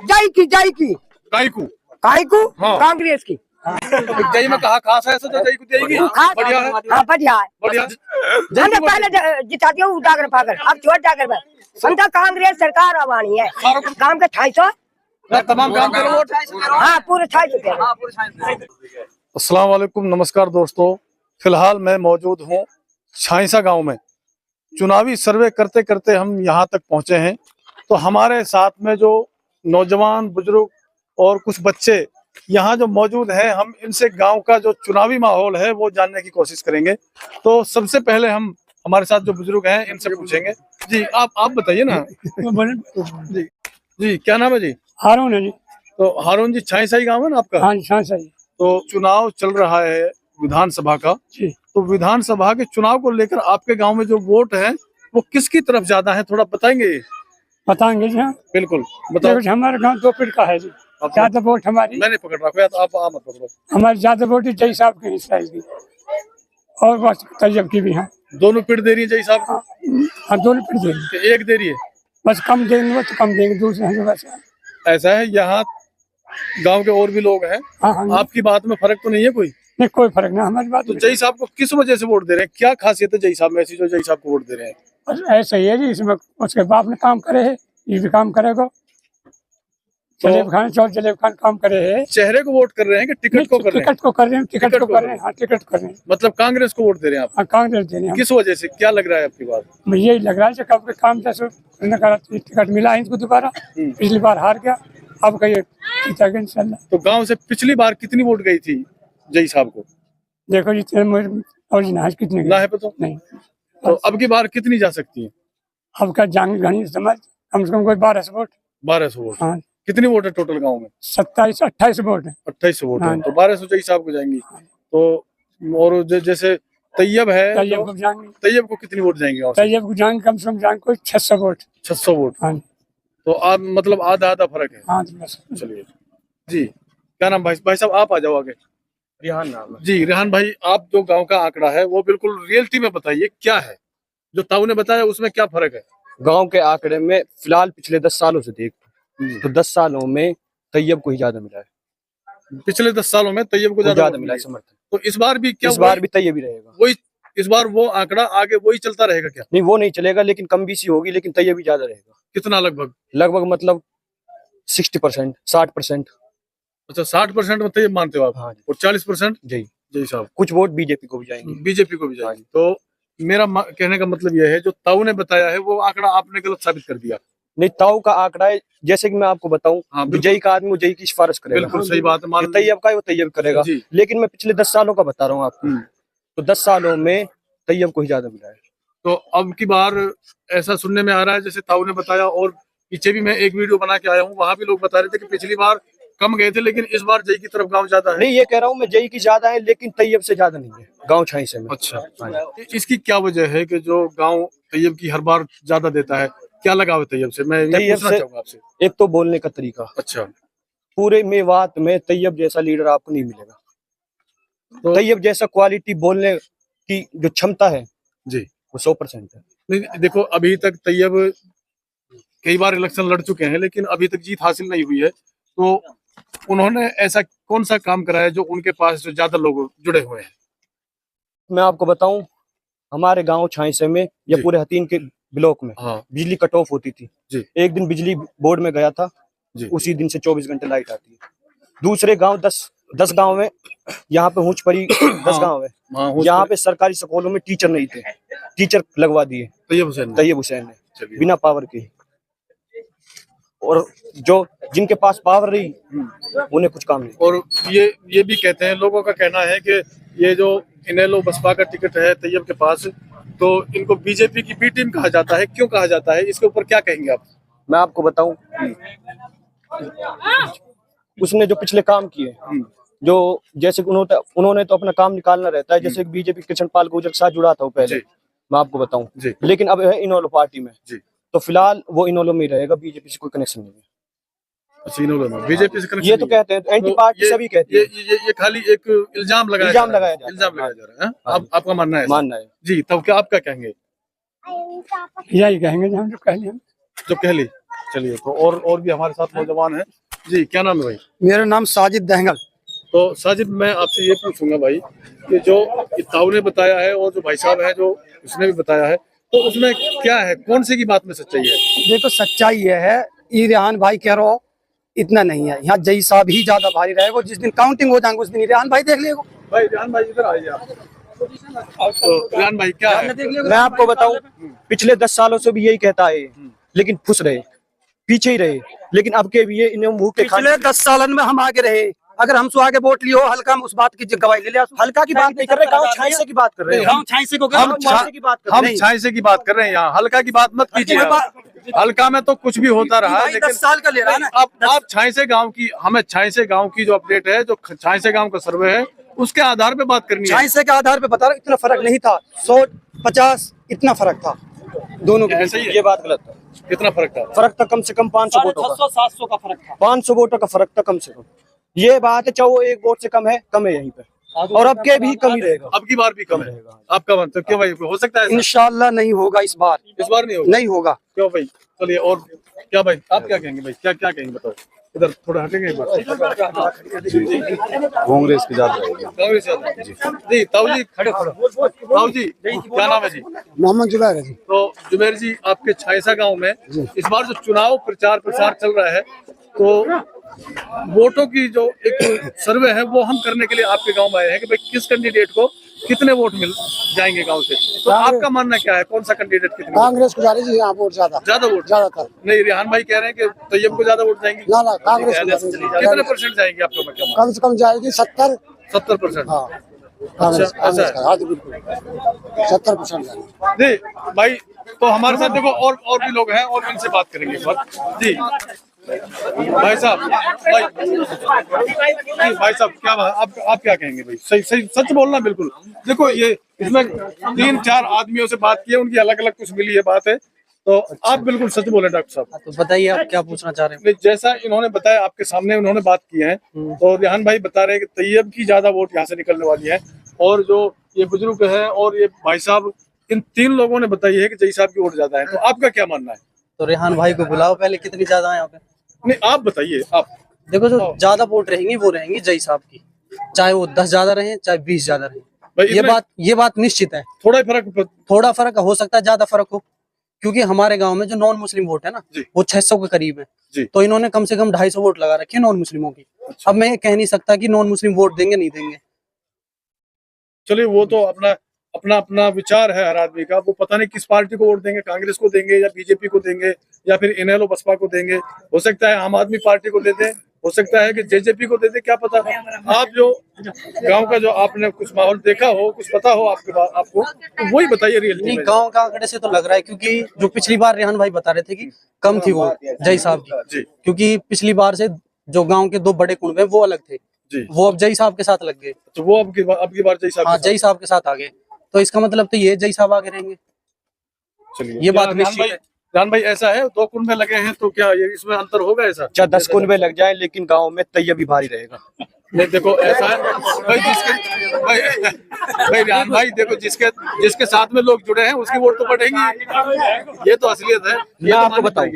जय की कांग्रेस की जय में कहा खास है, तो जय को देगी। बढ़िया है, हाँ बढ़िया है। बढ़िया। हमने पहले जिता दिया उदागर पाकर, अब छोड़ जाकर बस समझा कांग्रेस सरकार आवानी है। काम का 250 तमाम काम करो। हाँ पूरे 250। अस्सलाम वालेकुम, नमस्कार दोस्तों। फिलहाल मैं मौजूद हूँ छाइसा गांव में। चुनावी सर्वे करते करते हम यहाँ तक पहुँचे हैं। तो हमारे साथ में जो नौजवान, बुजुर्ग और कुछ बच्चे यहाँ जो मौजूद हैं, हम इनसे गांव का जो चुनावी माहौल है वो जानने की कोशिश करेंगे। तो सबसे पहले हम हमारे साथ जो बुजुर्ग हैं इनसे पूछेंगे। जी आप बताइए ना। जी जी, क्या नाम है जी? हारून है जी। तो हारून जी, छाइसा ही गाँव है ना आपका? हाँ जी, छाइसा ही। तो चुनाव चल रहा है विधानसभा का जी। तो विधानसभा के चुनाव को लेकर आपके गांव में जो वोट है वो किसकी तरफ ज्यादा है, थोड़ा बताएंगे? बताएंगे जी। हाँ बिल्कुल बताओ। हमारे गांव 2 फीट का है जी। ज्यादा वोट हमारी, मैंने पकड़ रखा, आप मत पकड़ो। हमारी ज्यादा वोट जय साहब की हिस्सा है और बस तैयब की भी है। दोनों पीठ दे रही है जय साहब? हाँ दोनों पीठ दे रही है। एक दे रही है? बस कम देंगे तो कम देंगे, दूसरे बस ऐसा है। यहाँ गांव के और भी लोग हैं। हाँ, आपकी बात में फर्क तो नहीं है कोई? नहीं, कोई फर्क नहीं हमारी बात। तो जय साहब को किस वजह से वोट दे रहे हैं? क्या खासियत है जय साहब में ऐसी जो जय साहब को वोट दे रहे हैं? बस ऐसा ही है जी, इसमें उसके बाप ने काम करे है, ये भी काम करेगा। जलेब खान काम करे है। चेहरे को वोट कर रहे हैं कि टिकट को कर रहे हैं? टिकट को कर रहे हैं, टिकट को कर रहे हैं। हाँ टिकट कर रहे हैं। मतलब कांग्रेस को वोट दे रहे हैं आप? हाँ कांग्रेस दे रहे हैं। किस वजह से, क्या लग रहा है आपकी बात? यही लग रहा है कब काम जैसे टिकट मिला इनको दोबारा। पिछली बार हार गया, अब कहीं जीतेगा इंशाल्लाह। तो गांव से पिछली बार कितनी वोट गई थी जय साहब को? देखो जी, कितने ना है पता नहीं। तो अब की बार कितनी जा सकती है? अब का जान घनी समझ कम से कम कोई 1200 वोट। 1200 वोट? हाँ। कितनी वोट है टोटल गांव में? 27-28 वोट है। 28 वोट है। हाँ। तो 1200 जय साहब को जाएंगी। तो और जैसे तैयब है, तैयब को कितनी वोट जाएंगे? तैयब को जाएंगे कम से कम जाएंगे कोई 600 वोट। 600 वोट? हाँ। तो आप मतलब आधा फर्क है। हाँ चलिए जी। क्या नाम भाई साहब, आप आ जाओ आगे। रेहान नाम है जी। रेहान भाई, आप जो गांव का आंकड़ा है वो बिल्कुल रियलिटी में बताइए, क्या है जो ताऊ ने बताया उसमें क्या फर्क है? गांव के आंकड़े में फिलहाल पिछले 10 सालों से देख तो 10 सालों में तैयब को ही ज्यादा मिला है। पिछले 10 सालों में तैयब को ज्यादा मिला है समर्थन। तो इस बार भी क्या? इस बार भी तैयब ही रहेगा वही? इस बार वो आंकड़ा आगे वही चलता रहेगा क्या? नहीं, वो नहीं चलेगा, लेकिन कम बेसी होगी, लेकिन तैयब ही ज्यादा रहेगा। कितना? लगभग मतलब 60%, 60%। अच्छा, 60% में तैयब मानते हो आप? हाँ। और 40% जय साहब। कुछ वोट बीजेपी को भी जाएंगे। बीजेपी को भी जाएंगे। तो मेरा कहने का मतलब यह है, जो ताऊ ने बताया है वो आंकड़ा आपने गलत साबित कर दिया। नहीं, ताऊ का आंकड़ा है, जैसे कि मैं आपको बताऊं। हाँ, जय का आदमी जय की सिफारिश करेगा। बिल्कुल सही बात है। तैयब का वो तैयब करेगा। लेकिन मैं पिछले 10 सालों का बता रहा हूँ आपको। तो 10 सालों में तैयब को ही ज्यादा मिला है। तो अब की बार ऐसा सुनने में आ रहा है, जैसे ताऊ ने बताया, और पीछे भी मैं एक वीडियो बना के आया हूँ, वहां भी लोग बता रहे थे कि पिछली बार कम गए थे, लेकिन इस बार जय की तरफ गांव ज्यादा है। नहीं, ये कह रहा हूँ मैं, जय की ज्यादा है, लेकिन तैयब से ज्यादा नहीं है गांव छाइसे में। अच्छा, इसकी क्या वजह है कि जो गांव तैयब की हर बार ज्यादा देता है? क्या लगाव है तैयब से? मैं ये पूछना चाहूंगा आपसे। एक तो बोलने का तरीका। अच्छा। पूरे मेवात में तैयब जैसा लीडर आपको नहीं मिलेगा। तो तैयब जैसा क्वालिटी बोलने की जो क्षमता है जी, वो 100% है। नहीं देखो, अभी तक तैयब कई बार इलेक्शन लड़ चुके हैं, लेकिन अभी तक जीत हासिल नहीं हुई है। तो उन्होंने ऐसा कौन सा काम कराया जो उनके पास जो ज्यादा लोग जुड़े हुए हैं? मैं आपको बताऊं, हमारे गांव छाइसे में या पूरे हतीन के ब्लॉक में बिजली कट ऑफ होती थी जी। एक दिन बिजली बोर्ड में गया था जी। उसी दिन से 24 घंटे लाइट आती है। दूसरे गांव 10 गांव में, यहाँ पे हुच पड़ी 10 गांव है, यहाँ पे सरकारी स्कूलों में टीचर नहीं थे, टीचर लगवा दिए तैयब हुसैन ने बिना पावर के। और जो जिनके पास पावर रही उन्हें कुछ काम नहीं। और ये भी कहते हैं, लोगों का कहना है कि ये जो इनेलो बसपा का टिकट है तैयब के पास, तो इनको बीजेपी की बी टीम कहा जाता है। क्यों कहा जाता है? इसके ऊपर क्या कहेंगे आप? मैं आपको बताऊं, उसने जो पिछले काम किए, जो जैसे उन्होंने तो अपना काम निकालना रहता है। जैसे बीजेपी कृष्ण पाल गुर्जर के साथ जुड़ा था वो पहले, मैं आपको बताऊं, लेकिन अब है इनोलो पार्टी में। तो फिलहाल वो इनोलो में ही रहेगा, बीजेपी से कोई कनेक्शन नहीं है। अच्छा, इनोलो में बीजेपी से कनेक्शन? ये तो कहते हैं, एंटी पार्टी सभी कहते हैं। ये खाली एक इल्जाम लगाया जा रहा है। आपका मानना है? जी, तब क्या आपका कहेंगे? यही कहेंगे जो कह ली। चलिए, तो और भी हमारे साथ नौजवान हैं जी। क्या नाम है भाई? मेरा नाम साजिद दहंगल। तो साजिद, मैं आपसे ये पूछूंगा भाई कि जो ताऊ ने बताया है और जो भाई साहब है जो उसने भी बताया है, तो उसमें क्या है, कौन सी की बात में सच्चाई है? देखो सच्चाई ये है, ये रेहान भाई कह रहा हो इतना नहीं है, यहाँ जई साहब ही ज्यादा भारी रहेगा। जिस दिन काउंटिंग हो जाएंगे उस दिन रेहान भाई देख लेगा। भाई रेहान भाई इधर आइए आप। तो रेहान भाई क्या है? मैं आपको बताऊं, पिछले 10 सालों से भी यही कहता है, लेकिन खुश रहे, पीछे ही रहे। लेकिन अब के भी ये इन्हें मुंह के पिछले 10 सालन में हम आगे रहे, अगर हमसे आगे वोट लियो हल्का में उस बात की गवाही ले लिया। हल्का की बात नहीं कर रहे, गाँव छाइसे की बात कर रहे हैं। हम छाइसे को हम छाइसे की बात कर रहे हैं, यहाँ हल्का की बात मत कीजिए। हल्का में तो कुछ भी होता रहा, लेकिन 10 साल का ले रहा है ना। आप छाइसे गांव की, हमें छाइसे गांव की जो अपडेट है, जो छाइसे गांव का सर्वे है, उसके आधार पे बात करनी है। छाइसे के आधार पे बता रहा हूं, इतना फर्क नहीं था, 100-50 इतना फर्क था दोनों के। ऐसे ही ये बात गलत है। कितना फर्क था? फर्क था कम से कम 500 वोटों का। 600-700 का फर्क था। 500 वोटों का फर्क था कम से कम। ये बात है, चाहे वो एक वोट से कम है यहीं पे, और अब के भी कम ही रहेगा। अब की बार भी कम है आपका मन? तो क्यों भाई, हो सकता है इंशाल्लाह नहीं होगा इस बार। इस बार नहीं होगा? नहीं होगा। क्यों भाई? चलिए, और क्या भाई, आप क्या कहेंगे भाई? क्या कहेंगे बताओ, इधर थोड़ा हटेंगे एक बार। कांग्रेस की ज्यादा रहेगी। कांग्रेस जी। ताऊ जी खड़े, ताऊ जी क्या नाम है जी? मोहम्मद जुबैर है जी। तो जुबैर जी, आपके छाइसा गांव में इस बार जो चुनाव प्रचार प्रसार चल रहा है, तो वोटों की जो एक सर्वे है वो हम करने के लिए आपके गांव में आए हैं कि भाई किस कैंडिडेट को कितने वोट मिल जाएंगे गांव से। तो आपका मानना क्या है, कौन सा कैंडिडेट कितने? कांग्रेस को जा रही जी यहाँ वोट ज्यादा वोट? ज्यादातर नहीं, रेहान भाई कह रहे हैं कि तैयब को ज्यादा वोट जाएंगे। ना कांग्रेस को जा रही है। कितने परसेंट जाएंगे आपको? मैं क्या कम से कम जाएगी 70%? हाँ कांग्रेस अच्छा, कांग्रेस का, हाँ जी बिल्कुल 70% जाएगी। जी भाई, तो हमारे साथ देखो और भी लोग हैं, और इनसे बात करेंगे एक बार जी। भाई साहब, भाई साहब क्या बात, आप क्या कहेंगे भाई? सही सही सच बोलना बिल्कुल। देखो, ये इसमें 3-4 आदमियों से बात की है, उनकी अलग अलग कुछ मिली है बात है, तो आप बिल्कुल सच बोले डॉक्टर साहब। तो बताइए आप क्या पूछना चाह रहे हैं? जैसा इन्होंने बताया, आपके सामने उन्होंने बात की है, तो रेहान भाई बता रहे हैं कि तैयब की ज्यादा वोट यहाँ से निकलने वाली है, और जो ये बुजुर्ग है और ये भाई साहब, इन 3 लोगों ने बताई है कि जई साहब की वोट ज्यादा है। तो आपका क्या मानना है? तो रेहान भाई को बुलाओ पहले, कितनी ज्यादा है यहाँ पे? नहीं, आप बताइए। आप देखो, जो ज्यादा वोट रहेंगी वो रहेंगी जई साहब की, चाहे वो 10 ज्यादा रहे चाहे 20 ज्यादा रहे। ये बात निश्चित है। थोड़ा फर्क हो सकता है, ज्यादा फर्क हो, क्योंकि हमारे गांव में जो नॉन मुस्लिम वोट है ना, वो 600 के करीब है। तो इन्होंने कम से कम 250 वोट लगा रखे नॉन मुस्लिमों की। अब मैं ये कह नहीं सकता कि नॉन मुस्लिम वोट देंगे नहीं देंगे। चलिए, वो तो अपना विचार है हर आदमी का। वो पता नहीं किस पार्टी को वोट देंगे, कांग्रेस को देंगे या बीजेपी को देंगे या फिर इनेलो बसपा को देंगे। हो सकता है आम आदमी पार्टी को दे दें, हो सकता है कि जेजेपी को दे दे, क्या पता। आप जो गांव का जो आपने कुछ माहौल देखा हो, कुछ पता हो आपको, तो वही बताइए रियलिटी नहीं, में। गांव का आंकड़े से तो लग रहा है, क्योंकि जो पिछली बार रेहान भाई बता रहे थे कि कम थी वो जई साहब की, क्योंकि पिछली बार से जो गाँव के 2 बड़े कुंड है वो अलग थे, वो अब जई साहब के साथ लग गए। तो वो अब की बार जई साहब के साथ आ गए, तो इसका मतलब तो ये जई साहब आगे रहेंगे। चलिए, ये बात निश्चित है। रेहान भाई, ऐसा है 2 कुंड में लगे हैं, तो क्या ये इसमें अंतर होगा? ऐसा चाहे 10 कुंड में लग जाए, लेकिन गांव में तैयब भी भारी रहेगा। नहीं, देखो ऐसा है भाई रेहान भाई, देखो जिसके साथ में लोग जुड़े हैं उसकी वोट तो बढ़ेंगी, ये तो असलियत है। मैं आपको बताऊं,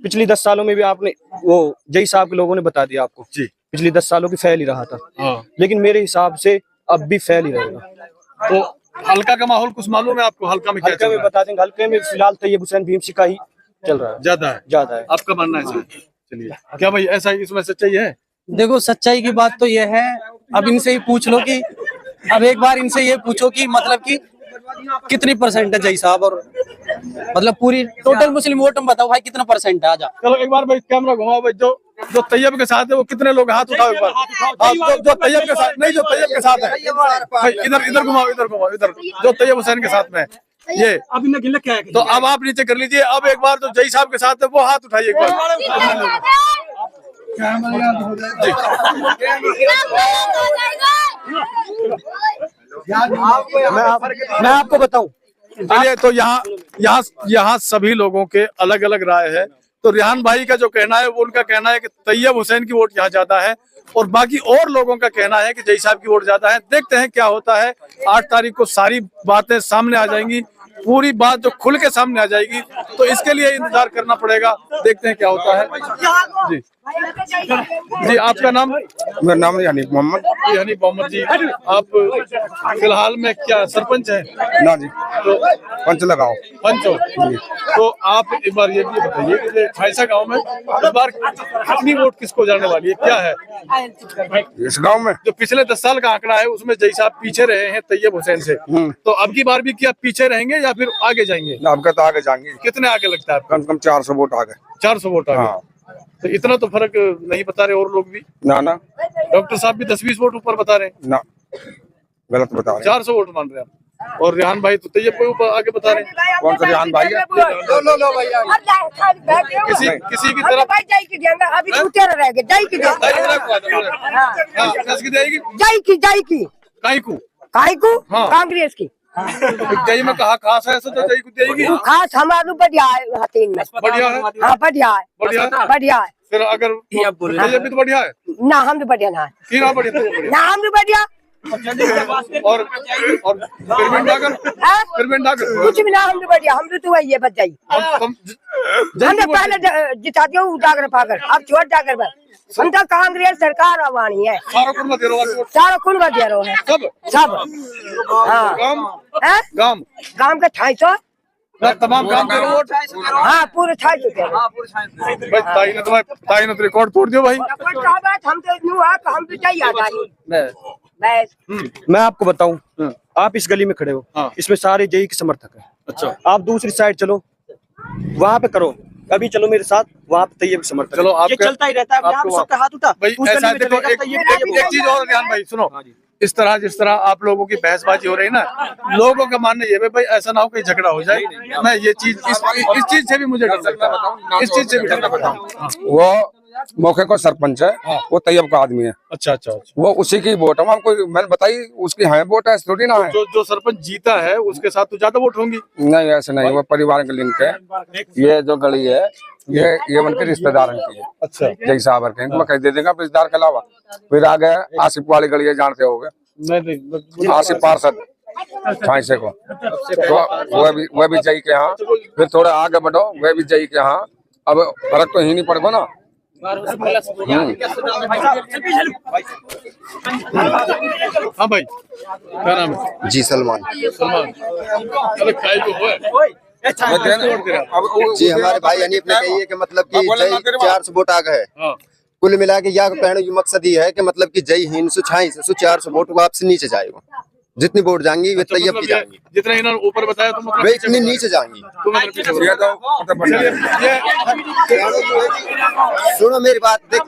पिछली 10 सालों में भी आपने वो जई साहब के लोगों ने बता दिया आपको जी, पिछली 10 सालों की फैल ही रहा था। लेकिन मेरे हिसाब से अब भी फैल ही रहेगा। तो हल्का का माहौल कुछ मालूम है आपको? हल्का में क्या हल्के में बता देंगे। हल्के में फिलहाल तैयब हुसैन भीम सिंह का ही चल रहा है, ज्यादा है। आपका मानना है? चलिए, क्या भाई ऐसा इसमें सच्चाई है? देखो, सच्चाई की बात तो ये है, अब इनसे ही पूछ लो कि, अब एक बार इनसे ये पूछो कि मतलब कि कितनी परसेंट है जई साहब, और मतलब पूरी टोटल मुस्लिम वोट में बताओ भाई कितना परसेंट है। आजा चलो एक बार भाई कैमरा घुमाओ भाई, जो तैयब के साथ है वो कितने लोग, हाथ उठाओ एक बार। जो तैयब के साथ नहीं, जो तैयब के साथ है भाई, इधर घुमाओ, इधर जो तैयब हुसैन के साथ में ये। अब इन्हें गिल्ला क्या है? तो अब आप नीचे कर लीजिए। अब एक बार जो जई साहब के साथ है वो हाथ उठाइए एक बार। मैं आपको बताऊं, चलिए, तो यहाँ सभी लोगों के अलग अलग राय है। तो रेहान भाई का जो कहना है, वो उनका कहना है कि तैयब हुसैन की वोट यहाँ ज्यादा है, और बाकी और लोगों का कहना है कि जई साहब की वोट ज्यादा है। देखते हैं क्या होता है। 8 तारीख को सारी बातें सामने आ जाएंगी, पूरी बात जो खुल के सामने आ जाएगी, तो इसके लिए इंतजार करना पड़ेगा। देखते हैं क्या होता है। जी जी, आपका नाम? मेरा नाम हनीफ मोहम्मद। हनीफ मोहम्मद जी, आप फिलहाल में क्या सरपंच हैं? ना जी, तो पंच लगाओ। पंच हो? तो आप एक बार ये भी बताइए कि छाइसा गांव में इस बार कितनी वोट किसको जाने वाली है, क्या है इस गांव में जो पिछले 10 साल का आंकड़ा है उसमें जय साहब पीछे रहे हैं तैयब हुसैन से, तो अब की बार भी क्या पीछे रहेंगे या फिर आगे जाएंगे? आपका तो आगे जाएंगे। कितने आगे लगता है? कम से कम 400 वोट आ गए। 400 वोट आगे। हाँ। तो इतना तो फर्क नहीं बता रहे और लोग भी। ना ना, डॉक्टर साहब भी 10-20 वोट ऊपर बता रहे हैं। ना, गलत बता रहे हैं। 400 वोट मान रहे हैं आप। और रेहान भाई तो तैयब को ऊपर आगे बता रहे हैं। कौन सा रेहान भाई है? लो भैया, किसी की तरफ भाई जय की देंगे, अभी तो तेरा रह गया, जय की देंगे, जय की काई को काहे को हाँ। कांग्रेस की जय में कहा खास है ऐसा, तो जय को देगी। खास हमारे बढ़िया है, हतीन में बढ़िया है, हाँ बढ़िया है, बढ़िया है। बढ़िया है फिर अगर तैयब भी तो बढ़िया है ना, हम तो बढ़िया ना है कि ना बढ़िया, तैयब बढ़िया। ना, हम तो बढ़िया और फिरमिन डागर, हाँ? फिरमिन डागर कुछ भी ना, हम तो बढ़िया, हम तो वही है बच जाइए। हमने पहले जिता दिया उजागर पाकर, अब छोड़ जाकर बस हम तो कांग्रेस सरकार आवानी है, सारा कुल मत दे रहा सारा कुल बच रहा है सब हाँ गांव हैं? गांव गांव का 250 तमाम गांव के वोट। हाँ पूरे 250 भाई ताई ने तो रिकॉर्ड तोड़ दियो भाई। हम तो न्यू आप हम तो चाहिए आता है बस। मैं आपको बताऊं, आप इस गली में खड़े हो, हाँ। इसमें सारे जेई के समर्थक हैं। अच्छा, आप दूसरी साइड चलो, वहां पे करो, अभी चलो मेरे साथ, वहाँ पे तैयब समर्थक। चलो ये चलता ही रहता है, आप सबका हाथ उठा भाई ऐसा देखो। एक चीज और ध्यान भाई सुनो, इस तरह जिस तरह आप लोगों की बहसबाजी हो रही है ना, लोगों का मानना ये है भाई ऐसा ना हो कि झगड़ा हो जाए। मैं ये चीज इस चीज से भी मुझे डर लगता है, इस चीज से भी डर लगता है। वो मौके को सरपंच है, वो तैयब का आदमी है। अच्छा अच्छा, वो उसी की वोट है। हमको मैंने बताई उसकी है वोट है, थोड़ी ना है। जो सरपंच जीता है उसके साथ तो ज्यादा वोट होंगी। नहीं ऐसे नहीं, वो परिवार के लिंक है। ये जो गली है ये उनके रिश्तेदार की है। अच्छा, जय साहब के मैं कह दे देगा रिश्तेदार के अलावा। फिर आ गए आसिफ वाली गली है, जानते होगे आसिफ पार्षद छाइसे को, तो वह भी जय के यहाँ। फिर थोड़ा आगे बढ़ो, वह भी जय के यहाँ। अब फर्क तो ही नहीं पड़ेगा ना। हाँ भाई, क्या नाम है? जी सलमान। सलमान, अरे काई को है जी हमारे भाई हनीफ ने कही है कि मतलब कि जय 400 वोट आ गए। हाँ। कुल मिला के यह कहने की मकसद ये है कि मतलब कि जय हिंद 400 वोट वापस नीचे जाएगा। जितनी वोट जाएंगी वे तैयब की जाएंगी, जितना इन्होंने ऊपर बताया तो मतलब वे इतनी नीचे जाएंगी। सुनो मेरी बात, देख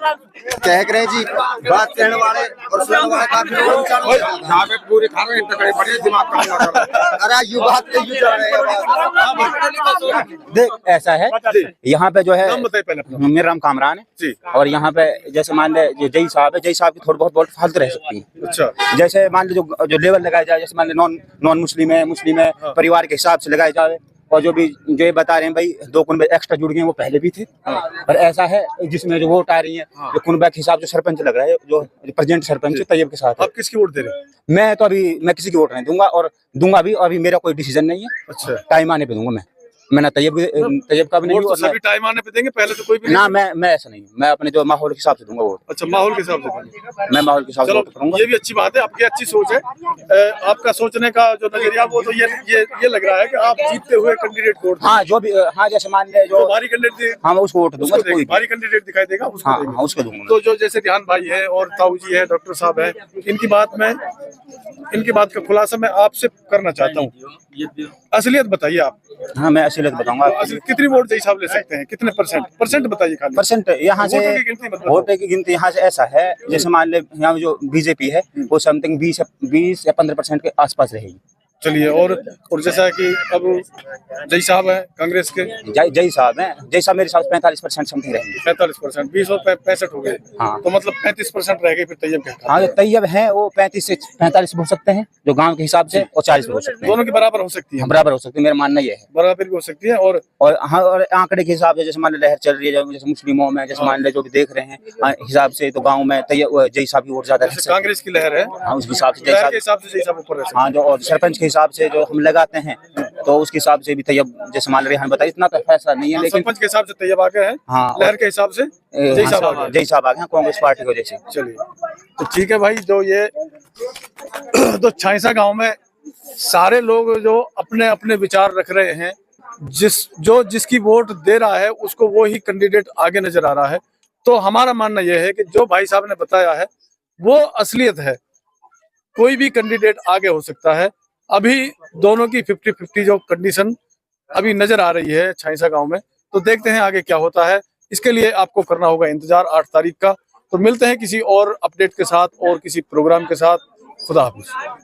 कह रहे जी, बात कहने वाले और सुनने वाले काफी पूरी बड़े दिमाग का। अरे यू बात के यू जा रहे हैं। देख ऐसा है, यहाँ पे जो है नाम बताइए पहले अपना। मेरा नाम कामरान है जी। और यहाँ पे जैसे मान ले जो जय साहब है, जय साहब की थोड़ी बहुत वोट फालतू रह सकती है। अच्छा, जैसे मान ले जो लेवल लगाया जाए, जैसे मान ले नॉन मुस्लिम है, मुस्लिम है, परिवार के हिसाब से लगाए जाए। और जो भी जो ये बता रहे हैं भाई 2 कुनबे एक्स्ट्रा जुड़ गए, वो पहले भी थे। और ऐसा है जिसमें जो वोट आ रही है, जो कुनबा के हिसाब से सरपंच लग रहा है, जो प्रेजेंट सरपंच है तैयब के साथ है। आप किसकी वोट दे रहे हैं? मैं तो अभी मैं किसी की वोट नहीं दूंगा और दूंगा भी, अभी मेरा कोई डिसीजन नहीं है। अच्छा, टाइम आने पे दूंगा मैं ना तैयब का भी नहीं वोट तो सभी टाइम आने पे देंगे, पहले तो कोई भी ना। नहीं। मैं ऐसा नहीं, मैं अपने जो माहौल के हिसाब से दूंगा वोट। अच्छा, माहौल के हिसाब से देंगे। मैं माहौल के हिसाब से चलो, वोट करूंगा। ये भी अच्छी बात है, आपकी अच्छी सोच है। आपका सोचने का जो नजरिया वो तो ये लग रहा है कि आप जीतते हुए कैंडिडेट को वोट। हाँ जो भी, हाँ जैसे मान ले जो भारी कैंडिडेट, हाँ मैं उसको वोट दूंगा, कोई भारी कैंडिडेट दिखाई देगा उसको हाँ देंगे। हाँ उसको दूंगा। तो जो जैसे रेहान भाई है और ताऊ जी है, डॉक्टर साहब है, इनकी बात का खुलासा मैं आपसे करना चाहता हूँ। असलियत बताइए आप। हाँ मैं असलियत बताऊंगा। कितनी वोट जय साहब ले सकते हैं, कितने परसेंट बताइए खाली। परसेंट यहाँ से वोटों की गिनती मत बताओ। वोट की गिनती यहाँ से ऐसा है, जैसे मान ले यहाँ जो बीजेपी है वो समथिंग 20 या 15% के आसपास रहेगी। चलिए, और जैसा कि अब जय साहब है कांग्रेस के, जय साहब है, जय साहब मेरे साथ 45% समथिंग रहेंगे। 45%, 20 और 65 हो गए। हाँ। तो मतलब 35% रह गए फिर तैयब के। हाँ जो तैयब है वो 35 से 45 हो सकते हैं जो गांव के हिसाब से, और 40 हो सकते हैं। दोनों की बराबर हो सकती है। बराबर हो सकती है, मेरा मानना ये है। बराबर भी हो सकती है। और हाँ, और आंकड़े के हिसाब से जैसे मान ले लहर चल रही है, जैसे मुस्लिमों में, जैसे मान ले जो भी देख रहे हैं हिसाब से, तो गाँव में जय साहब की वोट ज्यादा है। कांग्रेस की लहर है, हाँ उस हिसाब से लहर के हिसाब से जय साहब ऊपर रह सकते हैं। हाँ जो और सरपंच के हिसाब से जो हम लगाते हैं तो उसके हिसाब से भी तैयब, जैसे मान रेहान बताइए, इतना तो फैसला नहीं है, लेकिन सरपंच के हिसाब से तैयब आ गए हैं, हाँ, लहर के हिसाब से जय साहब आ गए। जय साहब आ गए हैं कांग्रेस पार्टी की वजह से। चलिए, तो ठीक है भाई, जो ये तो छाइसा गांव में सारे लोग जो अपने अपने विचार रख रहे हैं, जिसकी वोट दे रहा है उसको वो ही कैंडिडेट आगे नजर आ रहा है। तो हमारा मानना यह है कि जो भाई साहब ने बताया है वो असलियत है, कोई भी कैंडिडेट आगे हो सकता है। अभी दोनों की 50-50 जो कंडीशन अभी नजर आ रही है छाइसा गांव में, तो देखते हैं आगे क्या होता है। इसके लिए आपको करना होगा इंतजार 8 तारीख का। तो मिलते हैं किसी और अपडेट के साथ और किसी प्रोग्राम के साथ। खुदा हाफिज।